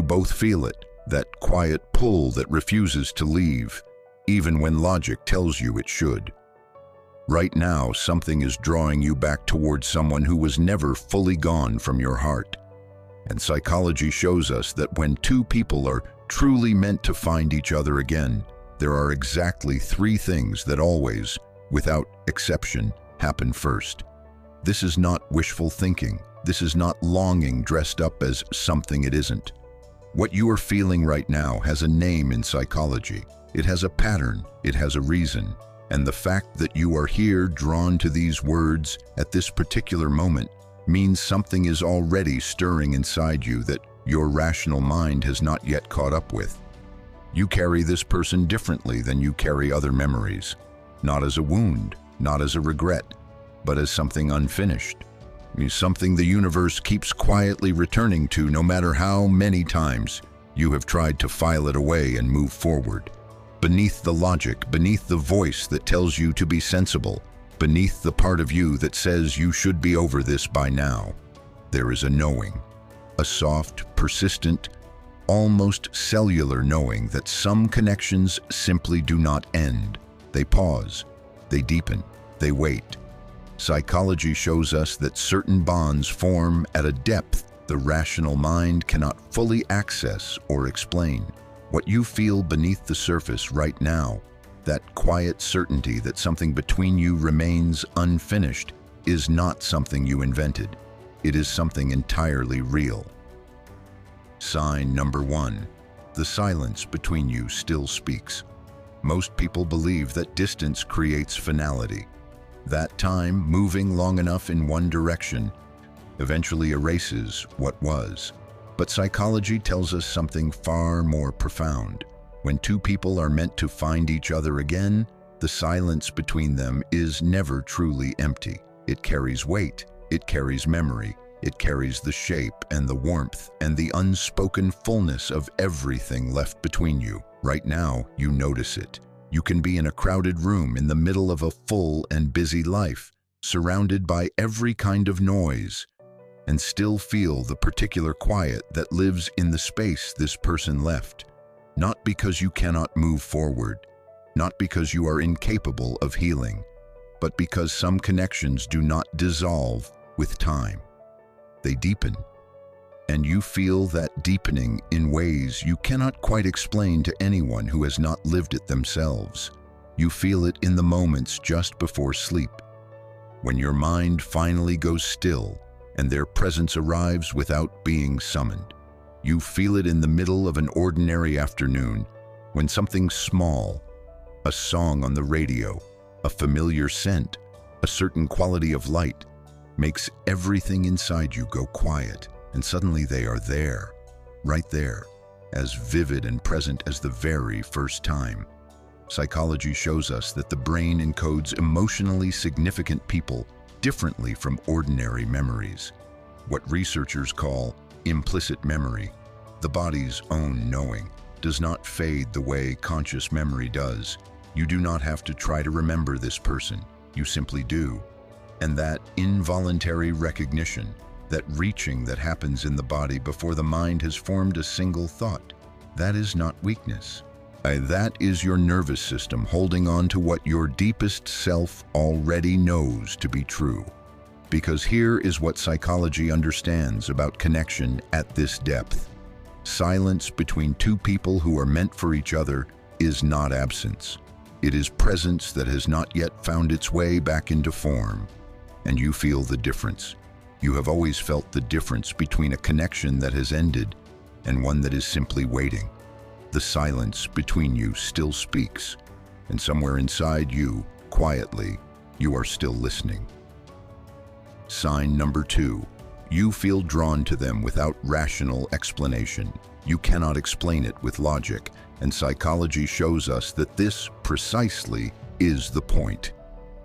You both feel it, that quiet pull that refuses to leave, even when logic tells you it should. Right now, something is drawing you back towards someone who was never fully gone from your heart. And psychology shows us that when two people are truly meant to find each other again, there are exactly three things that always, without exception, happen first. This is not wishful thinking. This is not longing dressed up as something it isn't. What you are feeling right now has a name in psychology. It has a pattern. It has a reason. And the fact that you are here drawn to these words at this particular moment means something is already stirring inside you that your rational mind has not yet caught up with. You carry this person differently than you carry other memories, not as a wound, not as a regret, but as something unfinished, something the universe keeps quietly returning to no matter how many times you have tried to file it away and move forward. Beneath the logic, beneath the voice that tells you to be sensible, beneath the part of you that says you should be over this by now, there is a knowing, a soft, persistent, almost cellular knowing that some connections simply do not end. They pause, they deepen, they wait. Psychology shows us that certain bonds form at a depth the rational mind cannot fully access or explain. What you feel beneath the surface right now, that quiet certainty that something between you remains unfinished, is not something you invented. It is something entirely real. Sign number 1. The silence between you still speaks. Most people believe that distance creates finality. That time, moving long enough in one direction, eventually erases what was. But psychology tells us something far more profound. When two people are meant to find each other again, the silence between them is never truly empty. It carries weight, it carries memory, it carries the shape and the warmth and the unspoken fullness of everything left between you. Right now, you notice it. You can be in a crowded room in the middle of a full and busy life, surrounded by every kind of noise, and still feel the particular quiet that lives in the space this person left. Not because you cannot move forward, not because you are incapable of healing, but because some connections do not dissolve with time. They deepen, and you feel that deepening in ways you cannot quite explain to anyone who has not lived it themselves. You feel it in the moments just before sleep, when your mind finally goes still and their presence arrives without being summoned. You feel it in the middle of an ordinary afternoon, when something small, a song on the radio, a familiar scent, a certain quality of light, makes everything inside you go quiet, and suddenly they are there, right there, as vivid and present as the very first time. Psychology shows us that the brain encodes emotionally significant people differently from ordinary memories. What researchers call implicit memory, the body's own knowing, does not fade the way conscious memory does. You do not have to try to remember this person. You simply do. And that involuntary recognition, that reaching that happens in the body before the mind has formed a single thought, that is not weakness. That is your nervous system holding on to what your deepest self already knows to be true. Because here is what psychology understands about connection at this depth. Silence between two people who are meant for each other is not absence. It is presence that has not yet found its way back into form. And you feel the difference. You have always felt the difference between a connection that has ended and one that is simply waiting. The silence between you still speaks, and somewhere inside you, quietly, you are still listening. Sign number 2. You feel drawn to them without rational explanation. You cannot explain it with logic, and psychology shows us that this precisely is the point.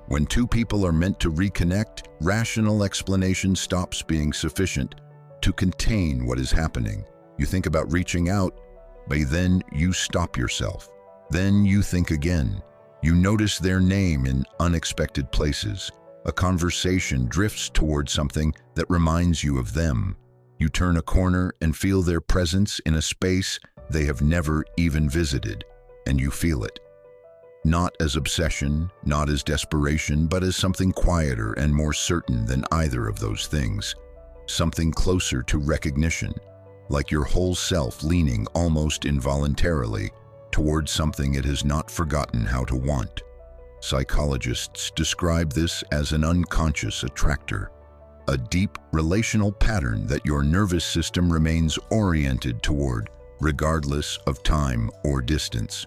When two people are meant to reconnect, rational explanation stops being sufficient to contain what is happening. You think about reaching out, but then you stop yourself. Then you think again. You notice their name in unexpected places. A conversation drifts toward something that reminds you of them. You turn a corner and feel their presence in a space they have never even visited, and you feel it. Not as obsession, not as desperation, but as something quieter and more certain than either of those things. Something closer to recognition, like your whole self leaning almost involuntarily towards something it has not forgotten how to want. Psychologists describe this as an unconscious attractor, a deep relational pattern that your nervous system remains oriented toward, regardless of time or distance.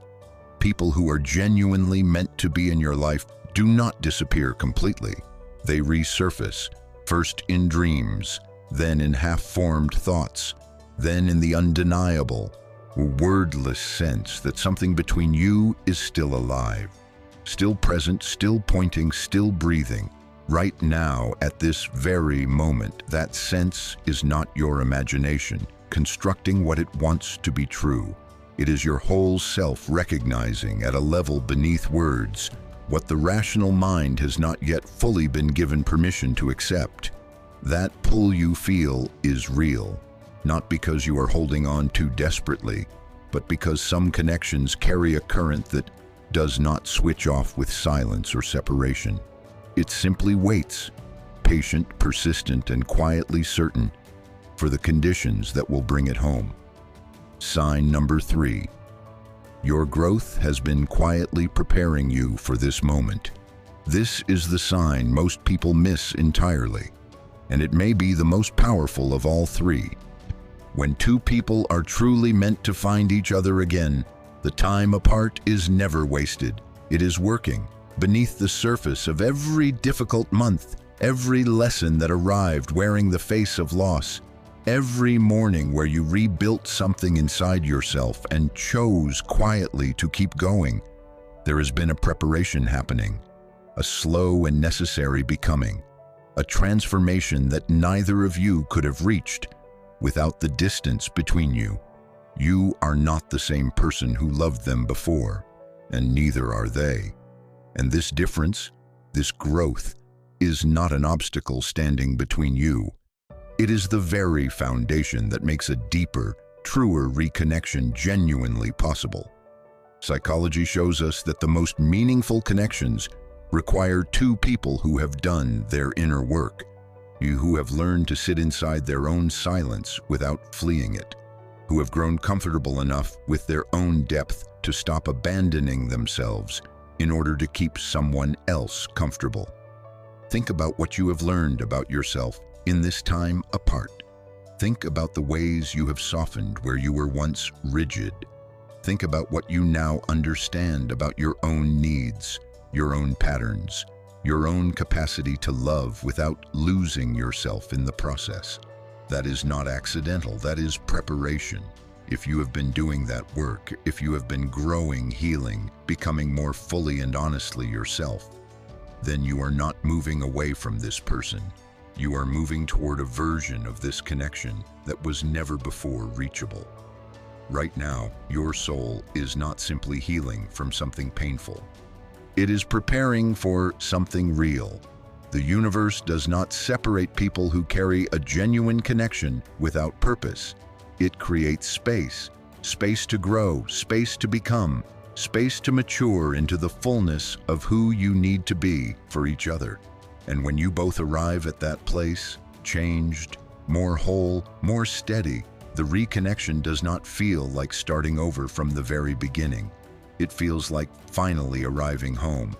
People who are genuinely meant to be in your life do not disappear completely. They resurface, first in dreams, then in half-formed thoughts, then in the undeniable, wordless sense that something between you is still alive, still present, still pointing, still breathing. Right now, at this very moment, that sense is not your imagination, constructing what it wants to be true. It is your whole self recognizing at a level beneath words what the rational mind has not yet fully been given permission to accept. That pull you feel is real, not because you are holding on too desperately, but because some connections carry a current that does not switch off with silence or separation. It simply waits, patient, persistent, and quietly certain, for the conditions that will bring it home. Sign number 3. Your growth has been quietly preparing you for this moment. This is the sign most people miss entirely, and it may be the most powerful of all 3. When two people are truly meant to find each other again, the time apart is never wasted. It is working beneath the surface of every difficult month, every lesson that arrived wearing the face of loss, every morning where you rebuilt something inside yourself and chose quietly to keep going. There has been a preparation happening, a slow and necessary becoming, a transformation that neither of you could have reached without the distance between you. You are not the same person who loved them before, and neither are they. And this difference, this growth, is not an obstacle standing between you. It is the very foundation that makes a deeper, truer reconnection genuinely possible. Psychology shows us that the most meaningful connections require two people who have done their inner work, who have learned to sit inside their own silence without fleeing it, who have grown comfortable enough with their own depth to stop abandoning themselves in order to keep someone else comfortable. Think about what you have learned about yourself in this time apart. Think about the ways you have softened where you were once rigid. Think about what you now understand about your own needs, your own patterns, your own capacity to love without losing yourself in the process. That is not accidental, that is preparation. If you have been doing that work, if you have been growing, healing, becoming more fully and honestly yourself, then you are not moving away from this person. You are moving toward a version of this connection that was never before reachable. Right now, your soul is not simply healing from something painful. It is preparing for something real. The universe does not separate people who carry a genuine connection without purpose. It creates space, space to grow, space to become, space to mature into the fullness of who you need to be for each other. And when you both arrive at that place, changed, more whole, more steady, the reconnection does not feel like starting over from the very beginning. It feels like finally arriving home.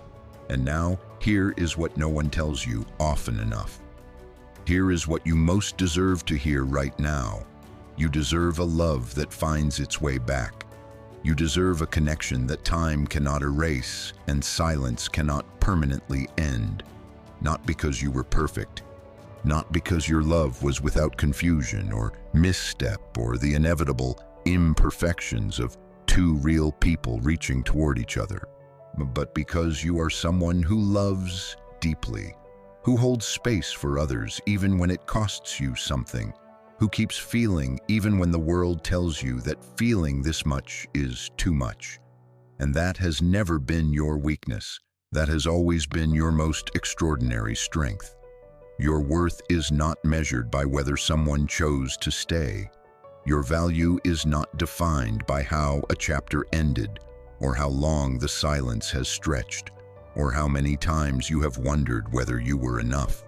And now, here is what no one tells you often enough. Here is what you most deserve to hear right now. You deserve a love that finds its way back. You deserve a connection that time cannot erase and silence cannot permanently end. Not because you were perfect, not because your love was without confusion or misstep or the inevitable imperfections of two real people reaching toward each other, but because you are someone who loves deeply, who holds space for others even when it costs you something, who keeps feeling even when the world tells you that feeling this much is too much. And that has never been your weakness. That has always been your most extraordinary strength. Your worth is not measured by whether someone chose to stay. Your value is not defined by how a chapter ended, or how long the silence has stretched, or how many times you have wondered whether you were enough.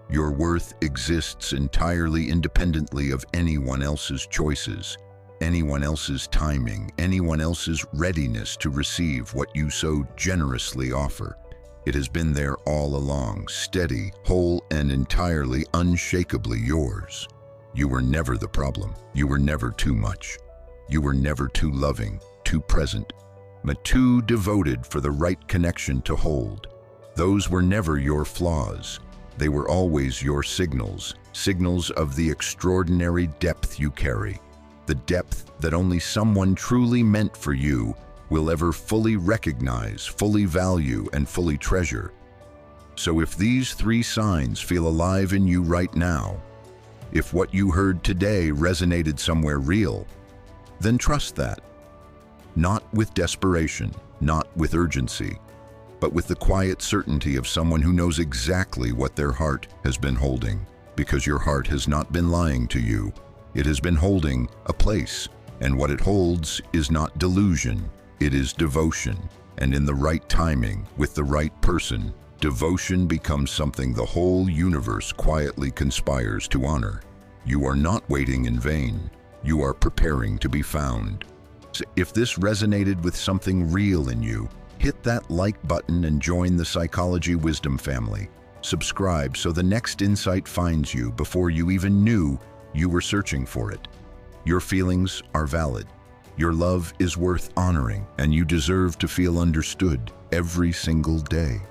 Your worth exists entirely independently of anyone else's choices, anyone else's timing, anyone else's readiness to receive what you so generously offer. It has been there all along, steady, whole, and entirely unshakably yours. You were never the problem. You were never too much. You were never too loving, too present, but too devoted for the right connection to hold. Those were never your flaws. They were always your signals, signals of the extraordinary depth you carry, the depth that only someone truly meant for you will ever fully recognize, fully value, and fully treasure. So if these 3 signs feel alive in you right now, if what you heard today resonated somewhere real, then trust that. Not with desperation, not with urgency, but with the quiet certainty of someone who knows exactly what their heart has been holding, because your heart has not been lying to you. It has been holding a place, and what it holds is not delusion. It is devotion, and in the right timing, with the right person, devotion becomes something the whole universe quietly conspires to honor. You are not waiting in vain. You are preparing to be found. So if this resonated with something real in you, hit that like button and join the Psychology Wisdom family. Subscribe so the next insight finds you before you even knew you were searching for it. Your feelings are valid. Your love is worth honoring, and you deserve to feel understood every single day.